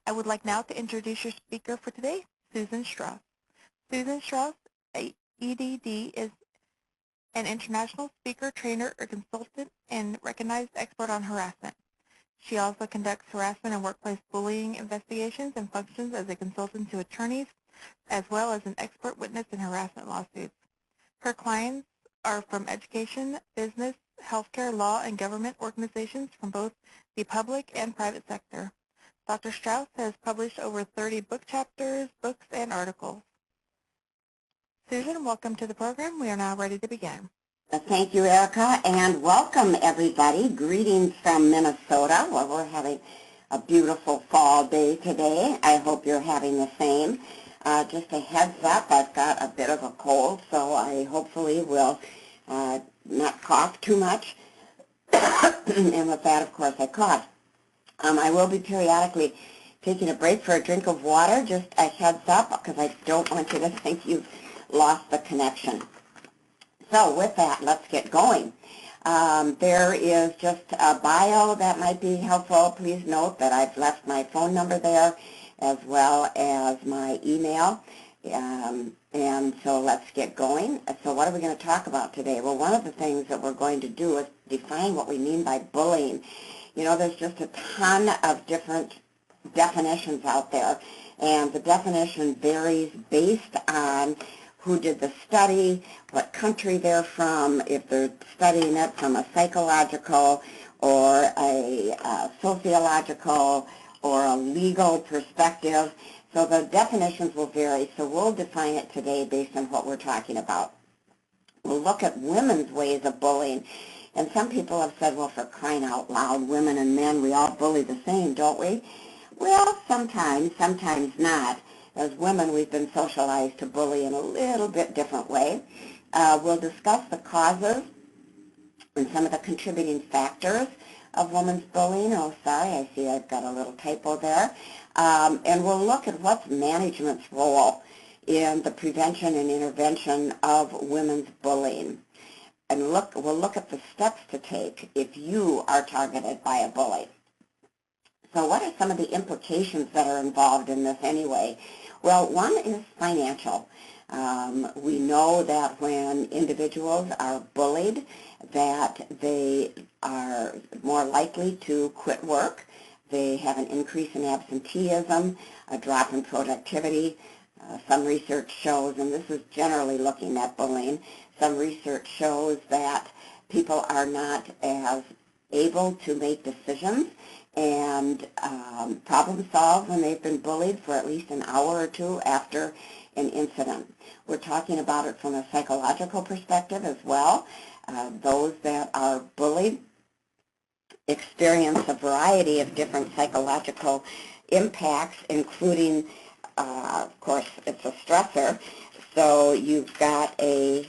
I would like now to introduce your speaker for today, Susan Strauss. Susan Strauss, EDD, is an international speaker, trainer, or consultant and recognized expert on harassment. She also conducts harassment and workplace bullying investigations and functions as a consultant to attorneys, as well as an expert witness in harassment lawsuits. Her clients are from education, business, healthcare, law, and government organizations from both the public and private sector. Dr. Strauss has published over 30 book chapters, books, and articles. Susan, welcome to the program. We are now ready to begin. Thank you, Erica, and welcome, everybody. Greetings from Minnesota, where we're having a beautiful fall day today. I hope you're having the same. Just a heads up, I've got a bit of a cold, so I hopefully will not cough too much. And with that, of course, I cough. I will be periodically taking a break for a drink of water, just a heads up, because I don't want you to think you've lost the connection. So with that, let's get going. There is just a bio that might be helpful. Please note that I've left my phone number there as well as my email. And so let's get going. So what are we going to talk about today? Well, one of the things that we're going to do is define what we mean by bullying. You know, there's just a ton of different definitions out there, and the definition varies based on who did the study, what country they're from, if they're studying it from a psychological or a sociological or a legal perspective. So the definitions will vary, so we'll define it today based on what we're talking about. We'll look at women's ways of bullying. And some people have said, well, for crying out loud, women and men, we all bully the same, don't we? Well, sometimes not. As women, we've been socialized to bully in a little bit different way. We'll discuss the causes and some of the contributing factors of women's bullying. Oh, sorry, I see I've got a little typo there. And we'll look at what's management's role in the prevention and intervention of women's bullying. And we'll look at the steps to take if you are targeted by a bully. So what are some of the implications that are involved in this anyway? Well, one is financial. We know that when individuals are bullied, that they are more likely to quit work. They have an increase in absenteeism, a drop in productivity. Some research shows, and this is generally looking at bullying, some research shows that people are not as able to make decisions and problem solve when they've been bullied for at least an hour or two after an incident. We're talking about it from a psychological perspective as well. Those that are bullied experience a variety of different psychological impacts, including, of course, it's a stressor. So you've got a